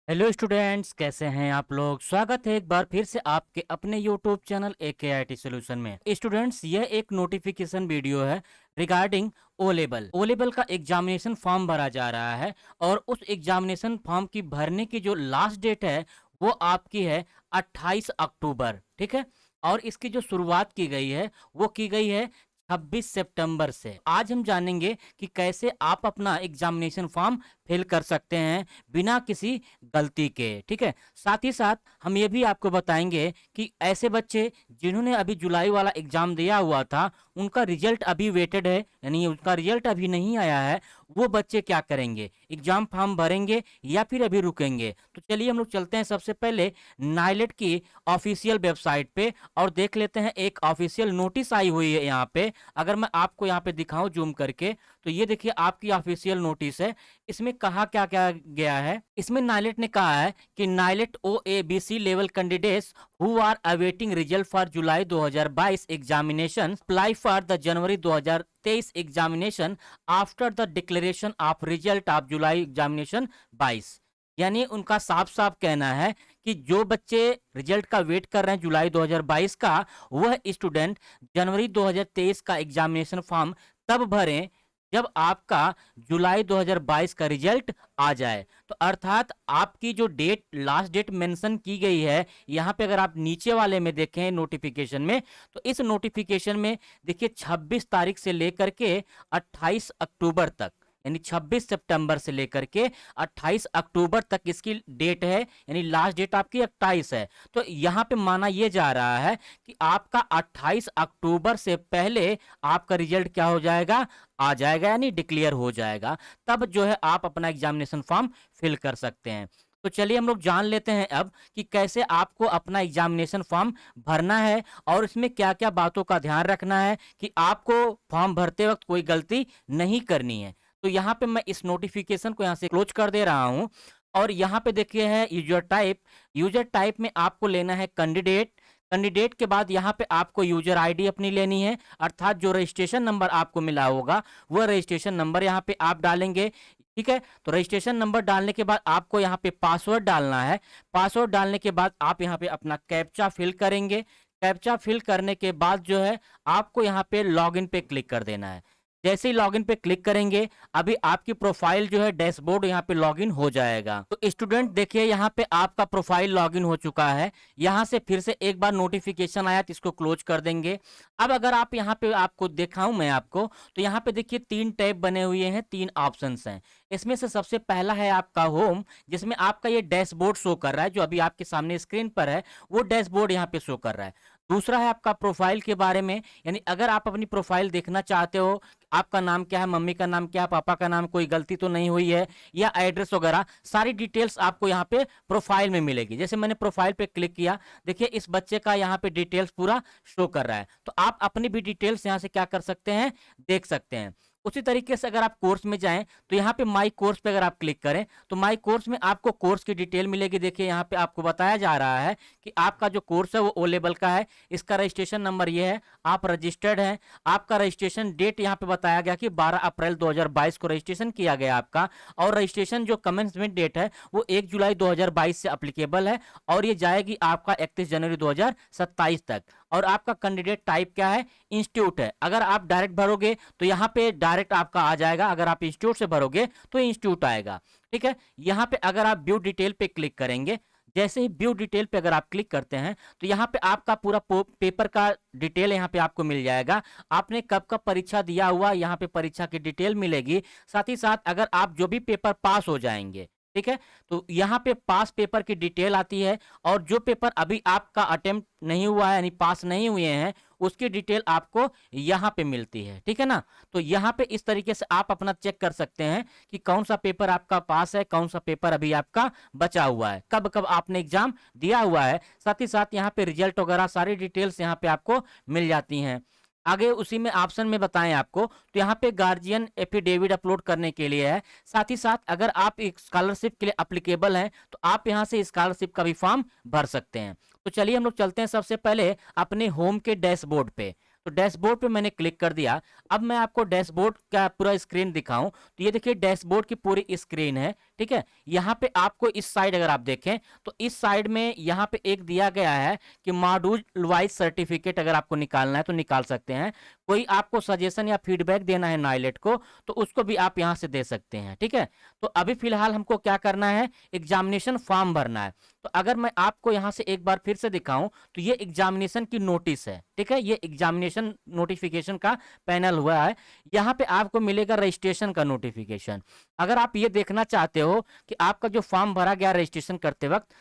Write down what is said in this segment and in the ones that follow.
Hello students, कैसे हैं आप लोग। स्वागत है एक बार फिर से आपके अपने यूट्यूब चैनल AKIT सॉल्यूशन में। स्टूडेंट्स, यह एक नोटिफिकेशन वीडियो है रिगार्डिंग ओ लेवल का एग्जामिनेशन फॉर्म भरा जा रहा है। और उस एग्जामिनेशन फॉर्म की भरने की जो लास्ट डेट है वो आपकी है 28 अक्टूबर। ठीक है। और इसकी जो शुरुआत की गई है वो की गई है 26 सितंबर से। आज हम जानेंगे कि कैसे आप अपना एग्जामिनेशन फॉर्म फिल कर सकते हैं बिना किसी गलती के। ठीक है। साथ ही साथ हम ये भी आपको बताएंगे कि ऐसे बच्चे जिन्होंने अभी जुलाई वाला एग्जाम दिया हुआ था, उनका रिजल्ट अभी वेटेड है, यानी उनका रिजल्ट अभी नहीं आया है, वो बच्चे क्या करेंगे, एग्जाम फॉर्म भरेंगे या फिर अभी रुकेंगे। तो चलिए हम लोग चलते हैं सबसे पहले नाइलेट की ऑफिशियल वेबसाइट पे और देख लेते हैं। एक ऑफिशियल नोटिस आई हुई है यहाँ पे। अगर मैं आपको यहाँ पे दिखाऊं जूम करके, तो ये देखिए आपकी ऑफिशियल नोटिस है। इसमें कहा क्या क्या गया है। इसमें नाइलेट ने कहा है कि NIELIT OABC level candidates who are awaiting result for July 2022 examination apply for the January 2023 examination after the declaration of result of July examination 22। यानी उनका साफ साफ कहना है कि जो बच्चे रिजल्ट का वेट कर रहे हैं जुलाई 2022 का, वह स्टूडेंट जनवरी 2023 का एग्जामिनेशन फॉर्म तब भरें जब आपका जुलाई 2022 का रिजल्ट आ जाए। तो अर्थात आपकी जो डेट, लास्ट डेट मेंशन की गई है यहाँ पे, अगर आप नीचे वाले में देखें नोटिफिकेशन में, तो इस नोटिफिकेशन में देखिए 26 तारीख से लेकर के 28 अक्टूबर तक, यानी 26 सितंबर से लेकर के 28 अक्टूबर तक इसकी डेट है, यानी लास्ट डेट आपकी 28 है। तो यहाँ पे माना यह जा रहा है कि आपका 28 अक्टूबर से पहले आपका रिजल्ट क्या हो जाएगा, आ जाएगा, यानी डिक्लेयर हो जाएगा। तब जो है आप अपना एग्जामिनेशन फॉर्म फिल कर सकते हैं। तो चलिए हम लोग जान लेते हैं अब कि कैसे आपको अपना एग्जामिनेशन फॉर्म भरना है और इसमें क्या क्या बातों का ध्यान रखना है कि आपको फॉर्म भरते वक्त कोई गलती नहीं करनी है। तो यहाँ पे मैं इस नोटिफिकेशन को यहाँ से क्लोज कर दे रहा हूँ। और यहाँ पे देखिए है यूजर टाइप में आपको लेना है कैंडिडेट। कैंडिडेट के बाद यहाँ पे आपको यूजर आईडी अपनी लेनी है, अर्थात जो रजिस्ट्रेशन नंबर आपको मिला होगा वह रजिस्ट्रेशन नंबर यहाँ पे आप डालेंगे। ठीक है। तो रजिस्ट्रेशन नंबर डालने के बाद आपको यहाँ पे पासवर्ड डालना है। पासवर्ड डालने के बाद आप यहाँ पे अपना कैप्चा फिल करेंगे। कैप्चा फिल करने के बाद जो है आपको यहाँ पे लॉगिन पे क्लिक कर देना है। जैसे ही लॉगिन पे क्लिक करेंगे, अभी आपकी प्रोफाइल जो है डैशबोर्ड यहाँ पे लॉगिन हो जाएगा। तो स्टूडेंट देखिए यहाँ पे आपका प्रोफाइल लॉगिन हो चुका है। यहाँ से फिर से एक बार नोटिफिकेशन आया तो इसको क्लोज कर देंगे। अब अगर आप यहाँ पे आपको दिखाऊं मैं आपको, तो यहाँ पे देखिए 3 टैब बने हुए हैं, 3 ऑप्शंस हैं। इसमें से सबसे पहला है आपका होम, जिसमें आपका ये डैशबोर्ड शो कर रहा है, जो अभी आपके सामने स्क्रीन पर है वो डैशबोर्ड यहाँ पे शो कर रहा है। दूसरा है आपका प्रोफाइल के बारे में, यानी अगर आप अपनी प्रोफाइल देखना चाहते हो, आपका नाम क्या है, मम्मी का नाम क्या है, पापा का नाम, कोई गलती तो नहीं हुई है, या एड्रेस वगैरह, सारी डिटेल्स आपको यहाँ पे प्रोफाइल में मिलेगी। जैसे मैंने प्रोफाइल पे क्लिक किया, देखिए इस बच्चे का यहाँ पे डिटेल्स पूरा शो कर रहा है। तो आप अपनी भी डिटेल्स यहाँ से क्या कर सकते हैं, देख सकते हैं। उसी तरीके से अगर आप कोर्स में जाएं तो यहाँ पे माई कोर्स पे अगर आप क्लिक करें तो माई कोर्स में आपको कोर्स की डिटेल मिलेगी। देखिए यहाँ पे आपको बताया जा रहा है कि आपका जो कोर्स है वो ओ लेवल का है, इसका रजिस्ट्रेशन नंबर ये है, आप रजिस्टर्ड हैं, आपका रजिस्ट्रेशन डेट यहाँ पे बताया गया कि 12 अप्रैल 2022 को रजिस्ट्रेशन किया गया आपका। और रजिस्ट्रेशन जो कमेंसमेंट डेट है वो 1 जुलाई 2022 से अप्लीकेबल है और ये जाएगी आपका 31 जनवरी 2027 तक। और आपका कैंडिडेट टाइप क्या है, इंस्टीट्यूट है। अगर आप डायरेक्ट भरोगे तो यहाँ पे डायरेक्ट आपका आ जाएगा, अगर आप इंस्टीट्यूट से भरोगे तो इंस्टीट्यूट आएगा। ठीक है। यहाँ पे अगर आप व्यू डिटेल पे क्लिक करेंगे, जैसे ही व्यू डिटेल पे अगर आप क्लिक करते हैं तो यहाँ पे आपका पूरा पेपर का डिटेल यहाँ पे आपको मिल जाएगा। आपने कब कब परीक्षा दिया हुआ, यहाँ पे परीक्षा की डिटेल मिलेगी। साथ ही साथ अगर आप जो भी पेपर पास हो जाएंगे, ठीक है, तो यहाँ पे पास पेपर की डिटेल आती है। और जो पेपर अभी आपका अटेम्प्ट नहीं हुआ है, यानी पास नहीं हुए हैं, उसकी डिटेल आपको यहाँ पे मिलती है। ठीक है ना। तो यहाँ पे इस तरीके से आप अपना चेक कर सकते हैं कि कौन सा पेपर आपका पास है, कौन सा पेपर अभी आपका बचा हुआ है, कब कब आपने एग्जाम दिया हुआ है। साथ ही साथ यहाँ पे रिजल्ट वगैरह सारी डिटेल्स यहाँ पे आपको मिल जाती हैं। आगे उसी में ऑप्शन में बताएं आपको, तो यहाँ पे गार्जियन एफिडेविट अपलोड करने के लिए है। साथ ही साथ अगर आप एक स्कॉलरशिप के लिए अप्लीकेबल हैं तो आप यहाँ से स्कॉलरशिप का भी फॉर्म भर सकते हैं। तो चलिए हम लोग चलते हैं सबसे पहले अपने होम के डैशबोर्ड पे। तो डैशबोर्ड पे मैंने क्लिक कर दिया। अब मैं आपको डैशबोर्ड का पूरा स्क्रीन दिखाऊं तो ये देखिए डैशबोर्ड की पूरी स्क्रीन है, ठीक है। यहाँ पे आपको इस साइड अगर आप देखें तो इस साइड में यहाँ पे एक दिया गया है कि मॉड्यूल वाइज सर्टिफिकेट अगर आपको निकालना है तो निकाल सकते हैं। कोई आपको सजेशन या फीडबैक देना है नाइलेट को तो उसको भी आप यहाँ से दे सकते हैं, ठीक है। तो अभी फिलहाल हमको क्या करना है, एग्जामिनेशन फॉर्म भरना है। तो अगर मैं आपको यहाँ से एक बार फिर से दिखाऊं तो ये एग्जामिनेशन की नोटिस है, ठीक है। ये एग्जामिनेशन नोटिफिकेशन का पैनल हुआ है। यहाँ पे आपको मिलेगा रजिस्ट्रेशन का नोटिफिकेशन। अगर आप ये देखना चाहते हो कि आपका जो फॉर्म भरा गया रजिस्ट्रेशन करते वक्त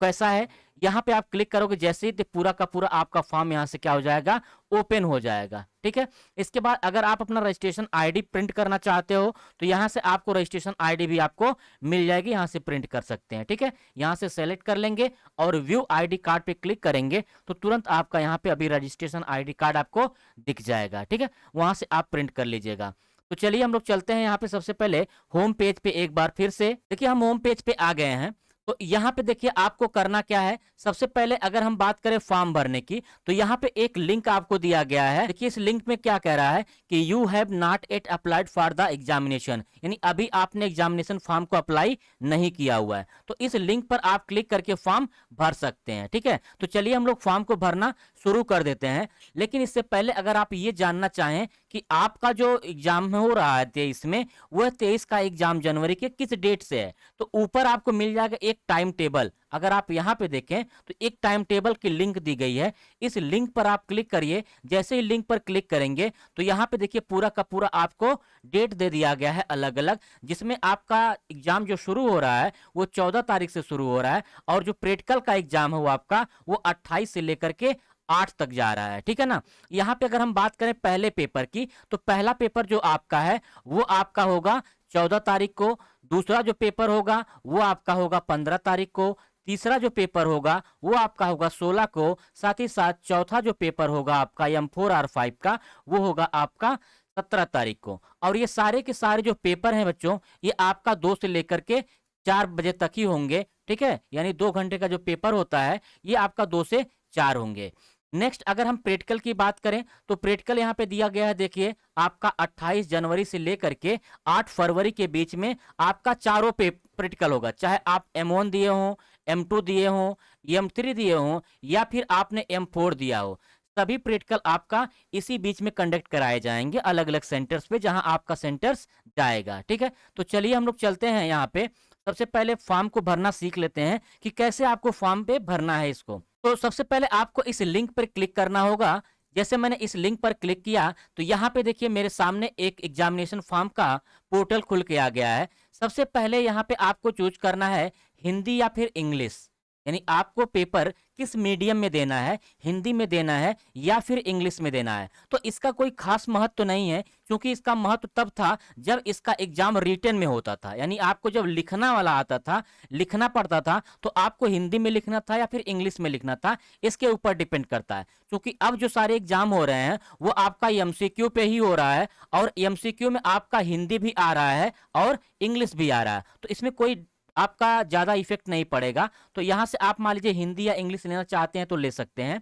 कैसा है, यहाँ पे आप क्लिक करोगे जैसे ही तो पूरा का पूरा आपका फॉर्म यहाँ से क्या हो जाएगा, ओपन हो जाएगा, ठीक है। इसके बाद अगर आप अपना रजिस्ट्रेशन आईडी प्रिंट करना चाहते हो तो यहाँ से आपको रजिस्ट्रेशन आईडी भी आपको मिल जाएगी, यहाँ से प्रिंट कर सकते हैं, ठीक है। यहाँ से सेलेक्ट कर लेंगे और व्यू आईडी कार्ड पे क्लिक करेंगे तो तुरंत आपका यहाँ पे अभी रजिस्ट्रेशन आईडी कार्ड आपको दिख जाएगा, ठीक है। वहां से आप प्रिंट कर लीजिएगा। तो चलिए हम लोग चलते हैं यहाँ पे सबसे पहले होम पेज पे एक बार फिर से। देखिए हम होम पेज पे आ गए हैं। तो यहाँ पे देखिए आपको करना क्या है, सबसे पहले अगर हम बात करें फॉर्म भरने की तो यहाँ पे एक लिंक आपको दिया गया है। देखिए इस लिंक में क्या कह रहा है कि you have not at applied for the examination, यानी अभी आपने एग्जामिनेशन फॉर्म को अप्लाई नहीं किया हुआ है। तो इस लिंक पर आप क्लिक करके फॉर्म भर सकते हैं, ठीक है। तो चलिए हम लोग फॉर्म को भरना शुरू कर देते हैं। लेकिन इससे पहले अगर आप ये जानना चाहें कि आपका जो एग्जाम हो रहा है 23 में, वह 23 का एग्जाम जनवरी के किस डेट से है, तो ऊपर आपको मिल जाएगा एक टाइम टेबल। अगर आप यहाँ पे देखें तो एक टाइम टेबल की लिंक दी गई है। इस लिंक पर आप क्लिक करिए। जैसे ही लिंक पर क्लिक करेंगे तो यहाँ पे देखिए पूरा का पूरा आपको डेट दे दिया गया है अलग अलग, जिसमें आपका एग्जाम जो शुरू हो रहा है वो 14 तारीख से शुरू हो रहा है और जो प्रैक्टिकल का एग्जाम है वो आपका वो 28 से लेकर के 8 तक जा रहा है, ठीक है ना। यहाँ पे अगर हम बात करें पहले पेपर की तो पहला पेपर जो आपका है वो आपका होगा 14 तारीख को। दूसरा जो पेपर होगा वो आपका होगा 15 तारीख को। तीसरा जो पेपर होगा वो आपका होगा 16 को। साथ ही साथ चौथा जो पेपर होगा आपका M4R5 का वो होगा आपका 17 तारीख को। और ये सारे के सारे जो पेपर हैं बच्चों, ये आपका 2 से लेकर के 4 बजे तक ही होंगे, ठीक है। यानी 2 घंटे का जो पेपर होता है ये आपका 2 से 4 होंगे। नेक्स्ट अगर हम प्रैक्टिकल की बात करें तो प्रैक्टिकल यहाँ पे दिया गया है। देखिए आपका 28 जनवरी से लेकर के 8 फरवरी के बीच में आपका चारों प्रैक्टिकल होगा, चाहे आप M1 दिए हो, M2 दिए हो, M3 दिए हो या फिर आपने M4 दिया हो। सभी प्रैक्टिकल आपका इसी बीच में कंडक्ट कराए जाएंगे अलग अलग सेंटर्स पे, जहां आपका सेंटर्स जाएगा, ठीक है। तो चलिए हम लोग चलते हैं यहाँ पे। सबसे पहले फॉर्म को भरना सीख लेते हैं कि कैसे आपको फॉर्म पे भरना है इसको। तो सबसे पहले आपको इस लिंक पर क्लिक करना होगा। जैसे मैंने इस लिंक पर क्लिक किया तो यहाँ पे देखिए मेरे सामने एक एग्जामिनेशन फॉर्म का पोर्टल खुल के आ गया है। सबसे पहले यहाँ पे आपको चूज करना है हिंदी या फिर इंग्लिश, यानी आपको पेपर किस मीडियम में देना है, हिंदी में देना है या फिर इंग्लिश में देना है। तो इसका कोई खास महत्व तो नहीं है, क्योंकि इसका महत्व तब था जब इसका एग्जाम रिटन में होता था, यानी आपको जब लिखना वाला आता था, लिखना पड़ता था, तो आपको हिंदी में लिखना था या फिर इंग्लिश में लिखना था, इसके ऊपर डिपेंड करता है। क्योंकि अब जो सारे एग्जाम हो रहे हैं वो आपका MCQ पे ही हो रहा है और MCQ में आपका हिंदी भी आ रहा है और इंग्लिश भी आ रहा है, तो इसमें कोई आपका ज्यादा इफेक्ट नहीं पड़ेगा। तो यहां से आप मान लीजिए हिंदी या इंग्लिश लेना चाहते हैं तो ले सकते हैं।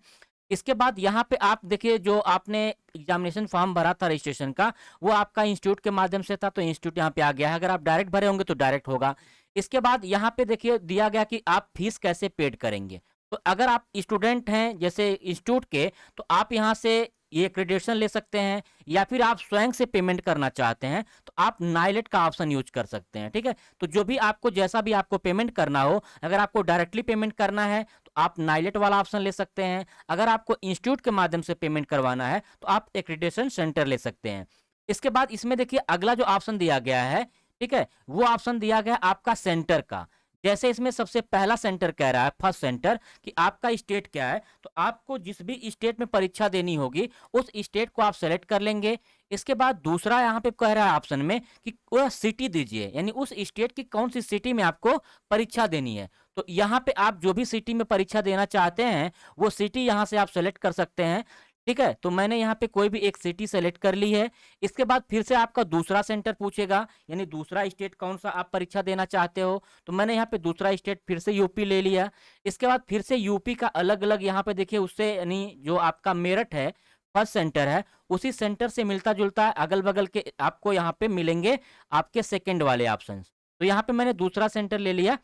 इसके बाद यहाँ पे आप देखिए जो आपने एग्जामिनेशन फॉर्म भरा था रजिस्ट्रेशन का वो आपका इंस्टीट्यूट के माध्यम से था, तो इंस्टीट्यूट यहाँ पे आ गया है। अगर आप डायरेक्ट भरे होंगे तो डायरेक्ट होगा। इसके बाद यहाँ पे देखिए दिया गया कि आप फीस कैसे पेड करेंगे। तो अगर आप स्टूडेंट हैं जैसे इंस्टीट्यूट के तो आप यहाँ से ये क्रेडिटेशन ले सकते हैं, या फिर आप स्वयं से पेमेंट करना चाहते हैं तो आप नाइलेट का ऑप्शन यूज कर सकते हैं, ठीक है। तो जो भी आपको जैसा भी आपको पेमेंट करना हो, अगर आपको डायरेक्टली पेमेंट करना है तो आप नाइलेट वाला ऑप्शन ले सकते हैं। अगर आपको इंस्टीट्यूट के माध्यम से पेमेंट करवाना है तो आप एक्रेडिटेशन सेंटर ले सकते हैं। इसके बाद इसमें देखिए अगला जो ऑप्शन दिया गया है, ठीक है, वो ऑप्शन दिया गया आपका सेंटर का। जैसे इसमें सबसे पहला सेंटर कह रहा है, फर्स्ट सेंटर, कि आपका स्टेट क्या है, तो आपको जिस भी स्टेट में परीक्षा देनी होगी उस स्टेट को आप सेलेक्ट कर लेंगे। इसके बाद दूसरा यहाँ पे कह रहा है ऑप्शन में कि वह सिटी दीजिए, यानी उस स्टेट की कौन सी सिटी में आपको परीक्षा देनी है। तो यहाँ पे आप जो भी सिटी में परीक्षा देना चाहते हैं वो सिटी यहाँ से आप सेलेक्ट कर सकते हैं, ठीक है। तो मैंने यहाँ पे कोई भी एक सिटी सेलेक्ट कर ली है। इसके बाद फिर से आपका दूसरा सेंटर पूछेगा, यानी दूसरा स्टेट कौन सा आप परीक्षा देना चाहते हो, तो मैंने यहाँ पे दूसरा स्टेट फिर से यूपी ले लिया। इसके बाद फिर से यूपी का अलग अलग यहाँ पे देखिए उससे, यानी जो आपका मेरठ है फर्स्ट सेंटर है उसी सेंटर से मिलता जुलता है अगल बगल के आपको यहाँ पे मिलेंगे आपके सेकंड वाले ऑप्शन। तो यहाँ पे मैंने दूसरा सेंटर ले लिया,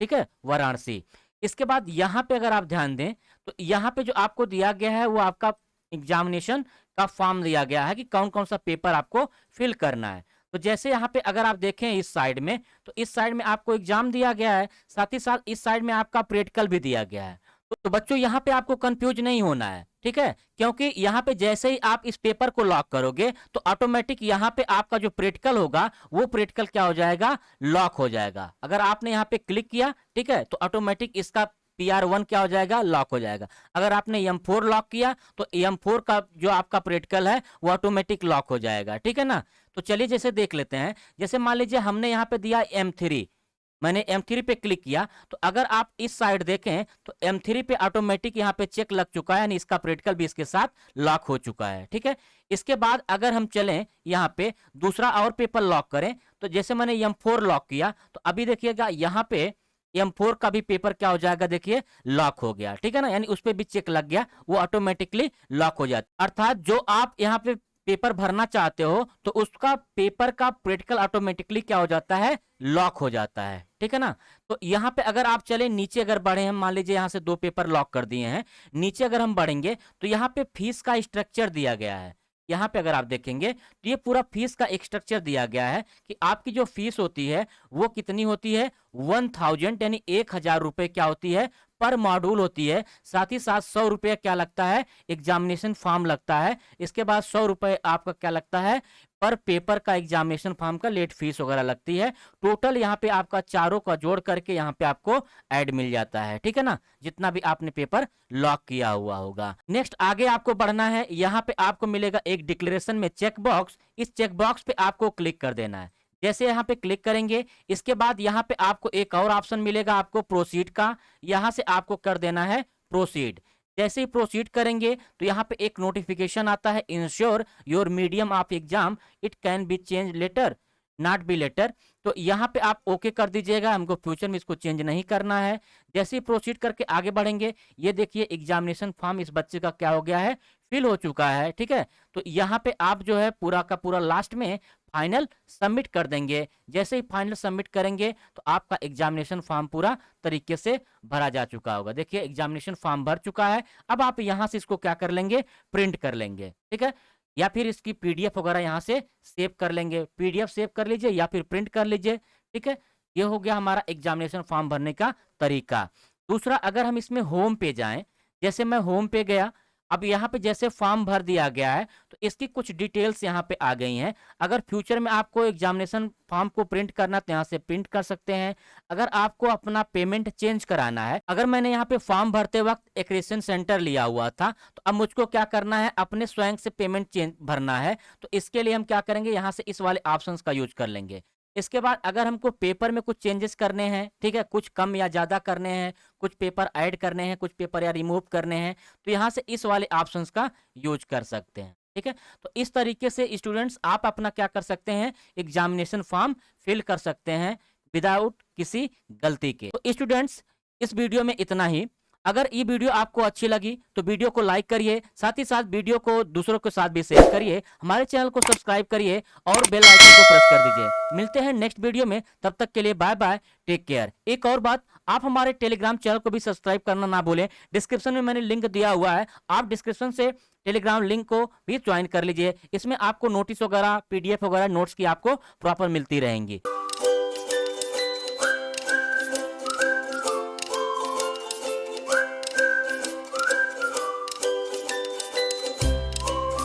ठीक है, वाराणसी। इसके बाद यहाँ पे अगर आप ध्यान दें तो यहाँ पे जो आपको दिया गया है वो आपका एग्जामिनेशन का फॉर्म दिया गया है कि कौन कौन सा पेपर आपको फिल करना है। तो जैसे यहाँ पे अगर आप देखें इस साइड में, तो इस साइड में आपको एग्जाम दिया गया है, साथ ही साथ इस साइड में आपका प्रैक्टिकल भी दिया गया है। तो बच्चों यहाँ पे आपको कंफ्यूज नहीं होना है, ठीक है, क्योंकि यहाँ पे जैसे ही आप इस पेपर को लॉक करोगे तो ऑटोमेटिक यहाँ पे आपका जो प्रैक्टिकल होगा वो प्रैक्टिकल क्या हो जाएगा, लॉक हो जाएगा। अगर आपने यहाँ पे क्लिक किया, ठीक है, तो ऑटोमेटिक इसका PR1 क्या हो जाएगा, लॉक हो जाएगा। अगर आपने M4 लॉक किया तो M4 का जो आपका प्रैक्टिकल है वो ऑटोमेटिक लॉक हो जाएगा, ठीक है ना। तो चलिए जैसे देख लेते हैं, जैसे मान लीजिए हमने यहाँ पे दिया M3, मैंने M3 पे क्लिक किया, तो अगर आप इस साइड देखें तो M3 पे ऑटोमेटिक यहाँ पे चेक लग चुका है, यानी इसका प्रैक्टिकल भी इसके साथ लॉक हो चुका है, ठीक है। इसके बाद अगर हम चलें यहाँ पे दूसरा और पेपर लॉक करें, तो जैसे मैंने M4 लॉक किया तो अभी देखिएगा यहाँ पे M4 का भी पेपर क्या हो जाएगा, देखिए लॉक हो गया, ठीक है ना, यानी उस पर भी चेक लग गया, वो ऑटोमेटिकली लॉक हो जाता है। अर्थात जो आप यहाँ पे पेपर भरना चाहते हो तो उसका पेपर का प्रैक्टिकल ऑटोमेटिकली क्या हो जाता है, लॉक हो जाता है, ठीक है ना। तो यहाँ पे अगर आप चले नीचे अगर बढ़े, हम मान लीजिए यहाँ से 2 पेपर लॉक कर दिए हैं, नीचे अगर हम बढ़ेंगे तो यहाँ पे फीस का स्ट्रक्चर दिया गया है। यहाँ पे अगर आप देखेंगे तो ये पूरा फीस का एक स्ट्रक्चर दिया गया है कि आपकी जो फीस होती है वो कितनी होती है, 1000 यानी 1000 रुपए क्या होती है पर मॉड्यूल होती है। साथ ही साथ 100 रुपये क्या लगता है, एग्जामिनेशन फॉर्म लगता है। इसके बाद 100 रुपये आपका क्या लगता है, पर पेपर का एग्जामिनेशन फॉर्म का लेट फीस वगैरह लगती है। टोटल यहाँ पे आपका चारों का जोड़ करके यहाँ पे आपको ऐड मिल जाता है, ठीक है ना, जितना भी आपने पेपर लॉक किया हुआ होगा। नेक्स्ट आगे आपको बढ़ना है, यहाँ पे आपको मिलेगा एक डिक्लेरेशन में चेक बॉक्स, इस चेक बॉक्स पे आपको क्लिक कर देना है। जैसे यहाँ पे क्लिक करेंगे इसके बाद यहाँ पे आपको एक और ऑप्शन मिलेगा आपको प्रोसीड का, यहाँ से आपको कर देना है प्रोसीड। जैसे ही प्रोसीड करेंगे तो यहाँ पे एक नोटिफिकेशन आता है, ensure your medium of exam it can be change later not be later. तो यहाँ पे आप ओके कर दीजिएगा, हमको फ्यूचर में इसको चेंज नहीं करना है। जैसे ही प्रोसीड करके आगे बढ़ेंगे, ये देखिए एग्जामिनेशन फॉर्म इस बच्चे का क्या हो गया है, फिल हो चुका है, ठीक है। तो यहाँ पे आप जो है पूरा का पूरा लास्ट में फाइनल सबमिट कर देंगे। जैसे ही फाइनल सबमिट करेंगे तो आपका एग्जामिनेशन फॉर्म पूरा तरीके से भरा जा चुका होगा। देखिए एग्जामिनेशन फॉर्म भर चुका है। अब आप यहाँ से इसको क्या कर लेंगे, प्रिंट कर लेंगे, ठीक है, या फिर इसकी PDF वगैरह यहाँ से सेव कर लेंगे। PDF सेव कर लीजिए या फिर प्रिंट कर लीजिए, ठीक है। ये हो गया हमारा एग्जामिनेशन फॉर्म भरने का तरीका। दूसरा, अगर हम इसमें होम पे जाएं, जैसे मैं होम पे गया, अब यहाँ पे जैसे फॉर्म भर दिया गया है तो इसकी कुछ डिटेल्स यहाँ पे आ गई हैं। अगर फ्यूचर में आपको एग्जामिनेशन फॉर्म को प्रिंट करना तो यहाँ से प्रिंट कर सकते हैं। अगर आपको अपना पेमेंट चेंज कराना है, अगर मैंने यहाँ पे फॉर्म भरते वक्त एक्रेशन सेंटर लिया हुआ था तो अब मुझको क्या करना है, अपने स्वयं से पेमेंट चेंज भरना है, तो इसके लिए हम क्या करेंगे, यहाँ से इस वाले ऑप्शंस का यूज कर लेंगे। इसके बाद अगर हमको पेपर में कुछ चेंजेस करने हैं, ठीक है, कुछ कम या ज़्यादा करने हैं, कुछ पेपर ऐड करने हैं, कुछ पेपर या रिमूव करने हैं, तो यहाँ से इस वाले ऑप्शंस का यूज कर सकते हैं, ठीक है। तो इस तरीके से स्टूडेंट्स आप अपना क्या कर सकते हैं, एग्जामिनेशन फॉर्म फिल कर सकते हैं विदाउट किसी गलती के। तो स्टूडेंट्स इस वीडियो में इतना ही। अगर ये वीडियो आपको अच्छी लगी तो वीडियो को लाइक करिए, साथ ही साथ वीडियो को दूसरों के साथ भी शेयर करिए, हमारे चैनल को सब्सक्राइब करिए और बेल आइकन को प्रेस कर दीजिए। मिलते हैं नेक्स्ट वीडियो में, तब तक के लिए बाय बाय, टेक केयर। एक और बात, आप हमारे टेलीग्राम चैनल को भी सब्सक्राइब करना ना भूलें। डिस्क्रिप्शन में मैंने लिंक दिया हुआ है, आप डिस्क्रिप्शन से टेलीग्राम लिंक को भी ज्वाइन कर लीजिए। इसमें आपको नोटिस वगैरह, PDF वगैरह, नोट्स की आपको प्रॉपर मिलती रहेंगी।